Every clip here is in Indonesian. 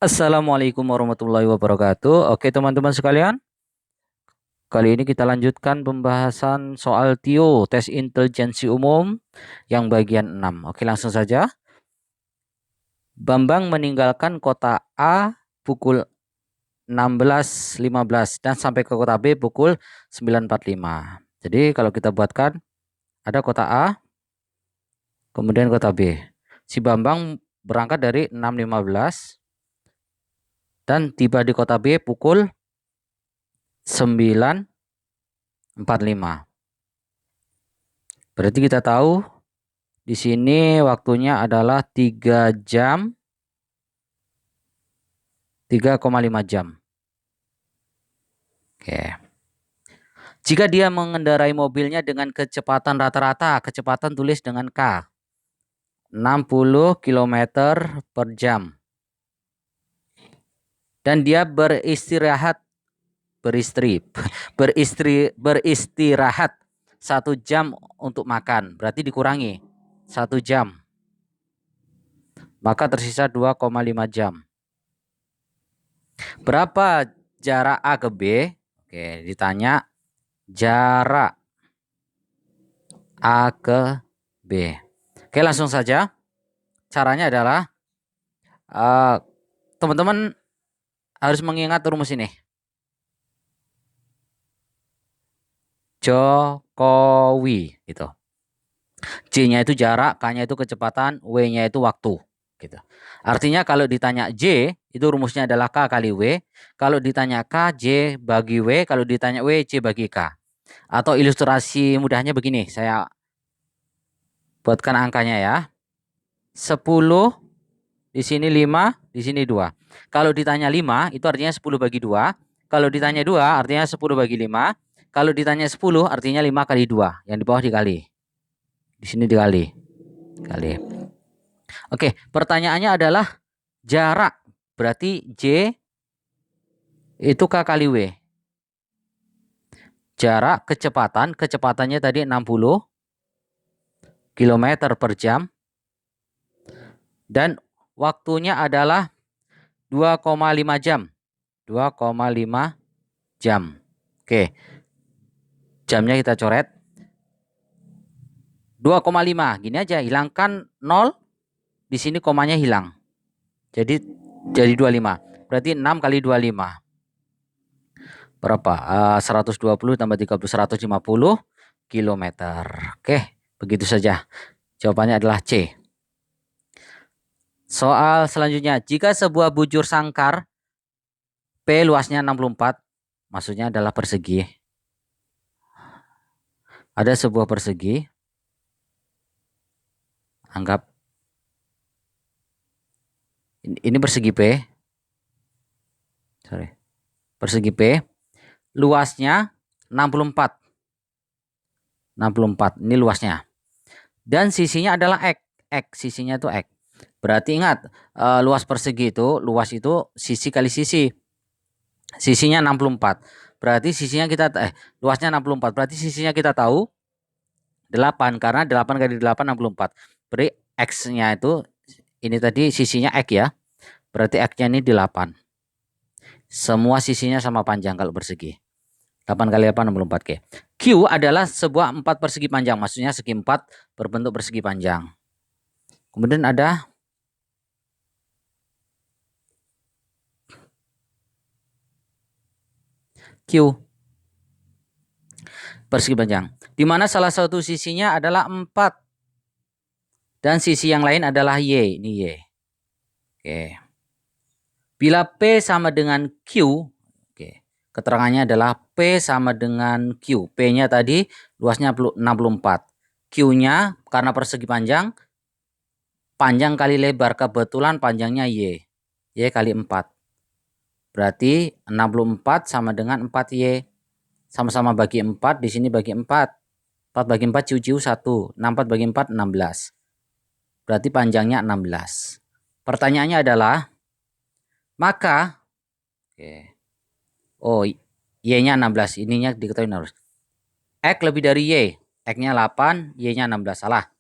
Assalamualaikum warahmatullahi wabarakatuh. Oke, teman-teman sekalian, kali ini kita lanjutkan pembahasan soal TIO, tes intelijensi umum yang bagian 6. Oke, langsung saja. Bambang meninggalkan kota A pukul 16.15 dan sampai ke kota B pukul 9.45. Jadi kalau kita buatkan, ada kota A, kemudian kota B. Si Bambang berangkat dari 6.15 dan tiba di kota B pukul 9.45. Berarti kita tahu di sini waktunya adalah 3 jam, 3,5 jam. Oke. Jika dia mengendarai mobilnya dengan kecepatan rata-rata, kecepatan tulis dengan K, 60 km per jam. Dan dia beristirahat 1 jam untuk makan. Berarti dikurangi 1 jam. Maka tersisa 2,5 jam. Berapa jarak A ke B? Oke, ditanya jarak A ke B. Oke, langsung saja. Caranya adalah teman-teman harus mengingat rumus ini. Jokowi gitu. J-nya itu jarak, K-nya itu kecepatan, W-nya itu waktu gitu. Artinya kalau ditanya J, itu rumusnya adalah K kali W. Kalau ditanya K, J bagi W. Kalau ditanya W, J bagi K. Atau ilustrasi mudahnya begini, saya buatkan angkanya ya. 10, di sini 5, di sini 2. Kalau ditanya 5, itu artinya 10 bagi 2. Kalau ditanya 2, artinya 10 bagi 5. Kalau ditanya 10, artinya 5 kali 2. Yang di bawah dikali. Di sini dikali. Kali. Oke, pertanyaannya adalah jarak. Berarti J itu K kali W. Jarak, kecepatan. Kecepatannya tadi 60 km per jam. Dan waktunya adalah 2,5 jam. 2,5 jam. Oke. Jamnya kita coret. 2,5. Gini aja, hilangkan 0. Di sini komanya hilang. Jadi 25. Berarti 6 kali 25. Berapa? 120 tambah 30, 150 kilometer. Oke, begitu saja. Jawabannya adalah C. Soal selanjutnya, jika sebuah bujur sangkar P luasnya 64, maksudnya adalah persegi. Ada sebuah persegi, anggap ini persegi P. Sorry. Persegi P, luasnya 64. 64, ini luasnya. Dan sisinya adalah X. Sisinya itu X. Berarti ingat, luas persegi itu, luas itu sisi kali sisi. Sisinya 64. Berarti sisinya luasnya 64. Berarti sisinya kita tahu 8 karena 8 kali 8 64. Berarti X-nya itu ini tadi sisinya X ya. Berarti X-nya ini 8. Semua sisinya sama panjang kalau persegi. 8 kali 8 64 K. Q adalah sebuah 4 persegi panjang, maksudnya segi 4 berbentuk persegi panjang. Kemudian ada Q, persegi panjang, di mana salah satu sisinya adalah 4 dan sisi yang lain adalah Y. Ini Y. Oke. Bila P sama dengan Q, oke, keterangannya adalah P sama dengan Q. P-nya tadi luasnya 64. Q-nya karena persegi panjang, panjang kali lebar, kebetulan panjangnya Y. Y kali 4. Berarti 64 sama dengan 4Y. Sama-sama bagi 4, di sini bagi 4. 4 bagi 4 ciu-ciu 1. 64 bagi 4, 16. Berarti panjangnya 16. Pertanyaannya adalah, maka, Y-nya 16. Ininya diketahui harus. X lebih dari Y. X-nya 8, Y-nya 16. Salah.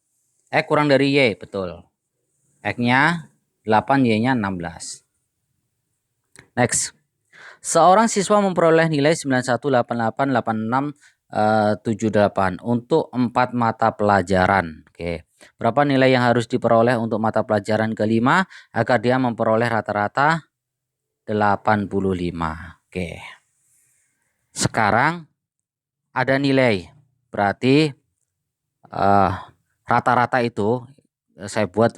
X kurang dari Y, betul. X-nya 8, Y-nya 16. Next. Seorang siswa memperoleh nilai 91888678 untuk 4 mata pelajaran. Oke. Berapa nilai yang harus diperoleh untuk mata pelajaran kelima agar dia memperoleh rata-rata 85. Oke. Sekarang ada nilai. Berarti rata-rata itu saya buat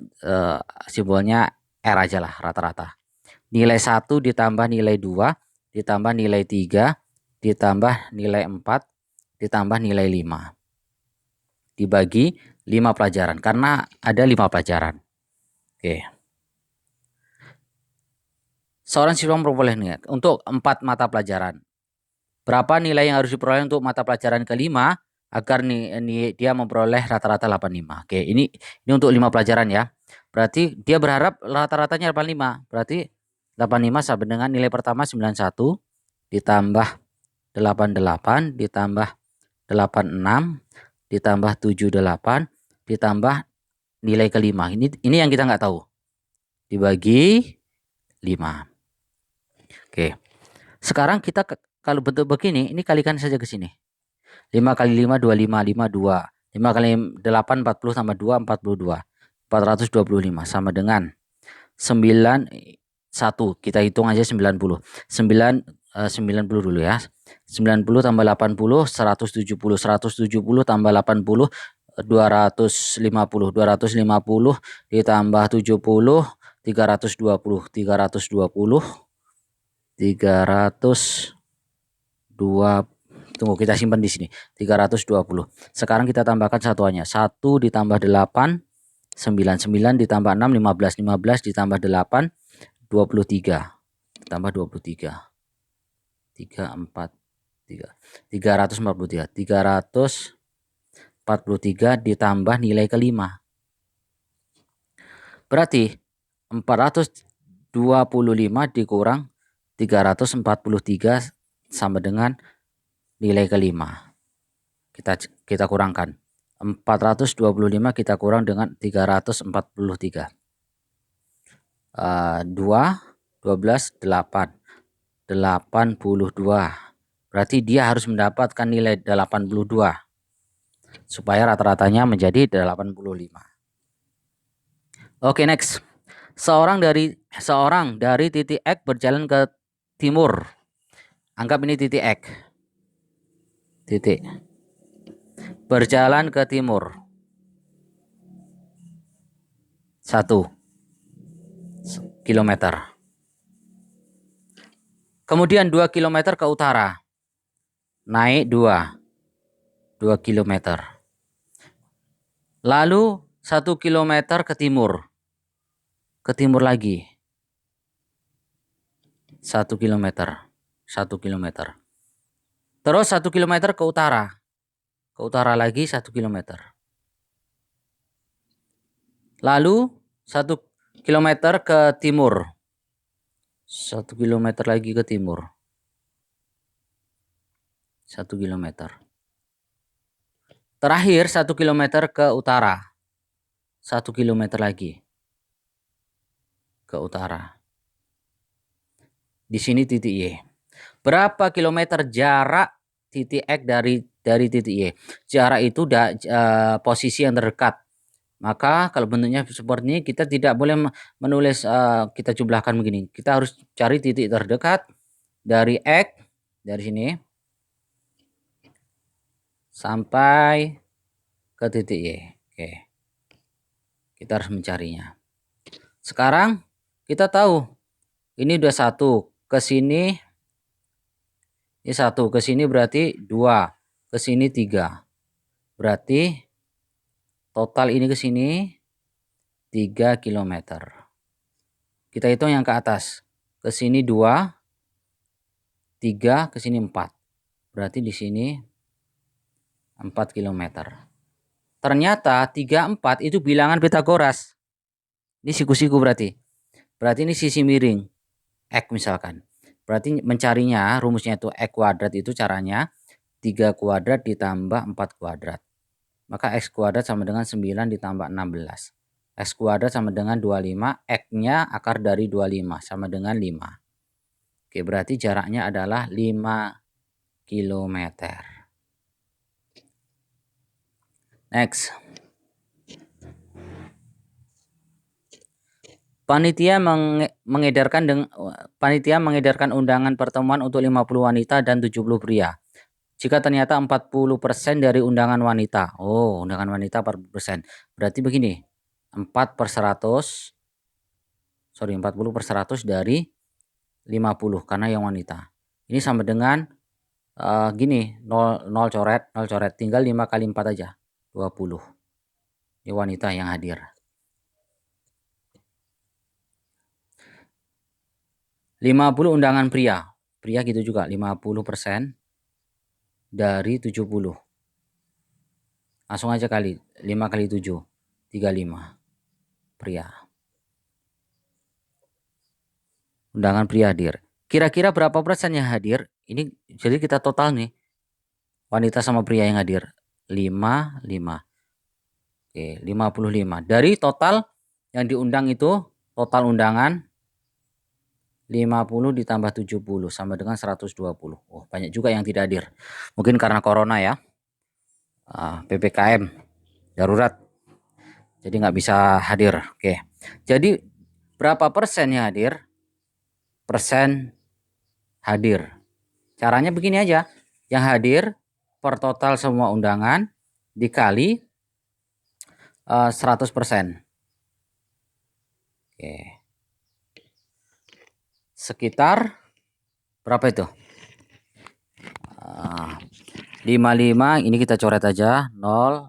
simbolnya R aja lah, rata-rata. Nilai 1 ditambah nilai 2 ditambah nilai 3 ditambah nilai 4 ditambah nilai 5 dibagi 5 pelajaran karena ada 5 pelajaran. Oke. Seorang siswa memperoleh nilai untuk 4 mata pelajaran. Berapa nilai yang harus diperoleh untuk mata pelajaran kelima agar dia memperoleh rata-rata 85. Oke, ini untuk 5 pelajaran ya. Berarti dia berharap rata-ratanya 85. Berarti 85 sama dengan nilai pertama 91 ditambah 88 ditambah 86 ditambah 78 ditambah nilai kelima. Ini yang kita nggak tahu. Dibagi 5. Oke. Sekarang kita kalau bentuk begini, ini kalikan saja ke sini. 5 kali 5 25 52. 5 kali 8 40 tambah 2 42. 425 sama dengan 9 1. Kita hitung aja 90. 90 dulu ya. 90 tambah 80 170. 170 tambah 80 250. 250 ditambah 70 320. 320 tunggu kita simpan di sini 320. Sekarang kita tambahkan satuannya. 1 ditambah 8 9 9 ditambah 6 15 15 ditambah 8 23 tambah 23 3 4 3 343 343 ditambah nilai kelima. Berarti 425 dikurang 343 sama dengan nilai kelima. Kita kurangkan. 425 kita kurang dengan 343. 2 12 8 82. Berarti dia harus mendapatkan nilai 82 supaya rata-ratanya menjadi 85. Oke, next. Seorang dari titik X berjalan ke timur. Anggap ini titik X. Titik. Berjalan ke timur. 1 kilometer. Kemudian 2 kilometer ke utara. Naik 2 kilometer. Lalu 1 kilometer ke timur. Ke timur lagi. 1 kilometer. 1 kilometer. Terus 1 kilometer ke utara. Ke utara lagi 1 kilometer. Lalu 1 kilometer ke timur. 1 kilometer lagi ke timur. 1 kilometer. Terakhir 1 kilometer ke utara. 1 kilometer lagi ke utara. Di sini titik Y. Berapa kilometer jarak titik X dari titik Y? Jarak itu posisi yang terdekat. Maka kalau bentuknya seperti ini kita tidak boleh menulis kita jumlahkan begini. Kita harus cari titik terdekat dari X dari sini sampai ke titik Y. Oke. Kita harus mencarinya. Sekarang kita tahu ini udah 1 ke sini. Ini 1 ke sini berarti 2, ke sini 3. Berarti total ini ke sini 3 km. Kita hitung yang ke atas. Ke sini 2, 3, ke sini 4. Berarti di sini 4 km. Ternyata 3, 4 itu bilangan Pitagoras. Ini siku-siku berarti. Berarti ini sisi miring. X misalkan. Berarti mencarinya rumusnya itu X kuadrat itu caranya 3 kuadrat ditambah 4 kuadrat. Maka X kuadrat sama dengan 9 ditambah 16. X kuadrat sama dengan 25. X-nya akar dari 25 sama dengan 5. Oke, berarti jaraknya adalah 5 km. Next. Panitia mengedarkan undangan pertemuan untuk 50 wanita dan 70 pria. Jika ternyata 40% dari undangan wanita. Oh, undangan wanita 40%. Berarti begini. 40% dari 50 karena yang wanita. Ini sama dengan gini, 0 coret, tinggal 5 kali 4 aja. 20. Ini wanita yang hadir. 50 undangan pria. Pria gitu juga, 50% dari 70. Langsung aja kali, 5 kali 7, 35. Pria. Undangan pria hadir. Kira-kira berapa persen yang hadir? Ini jadi kita total nih. Wanita sama pria yang hadir. 5. Oke, 55. Dari total yang diundang itu, total undangan 50 ditambah 70 sama dengan 120. Oh, banyak juga yang tidak hadir. Mungkin karena corona ya. PPKM darurat. Jadi nggak bisa hadir. Oke. Jadi berapa persen yang hadir? Persen hadir. Caranya begini aja. Yang hadir per total semua undangan dikali 100%. Oke. Sekitar berapa itu? 55 ini kita coret aja 0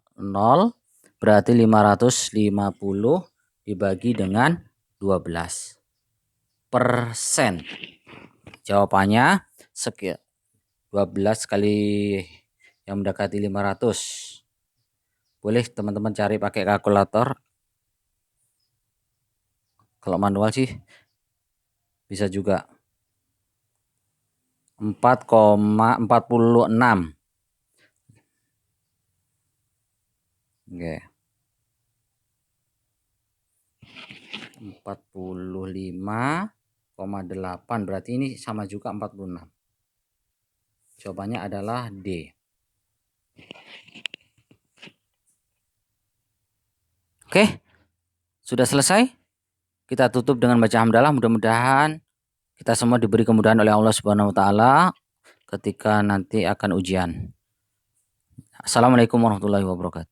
berarti 550 dibagi dengan 12%. Jawabannya sekian 12 kali yang mendekati 500. Boleh teman-teman cari pakai kalkulator. Kalau manual sih bisa juga. 4,46. Oke. 45,8 berarti ini sama juga 46. Jawabannya adalah D. Oke. Sudah selesai? Kita tutup dengan baca hamdalah. Mudah-mudahan kita semua diberi kemudahan oleh Allah Subhanahu wa taala ketika nanti akan ujian. Assalamualaikum warahmatullahi wabarakatuh.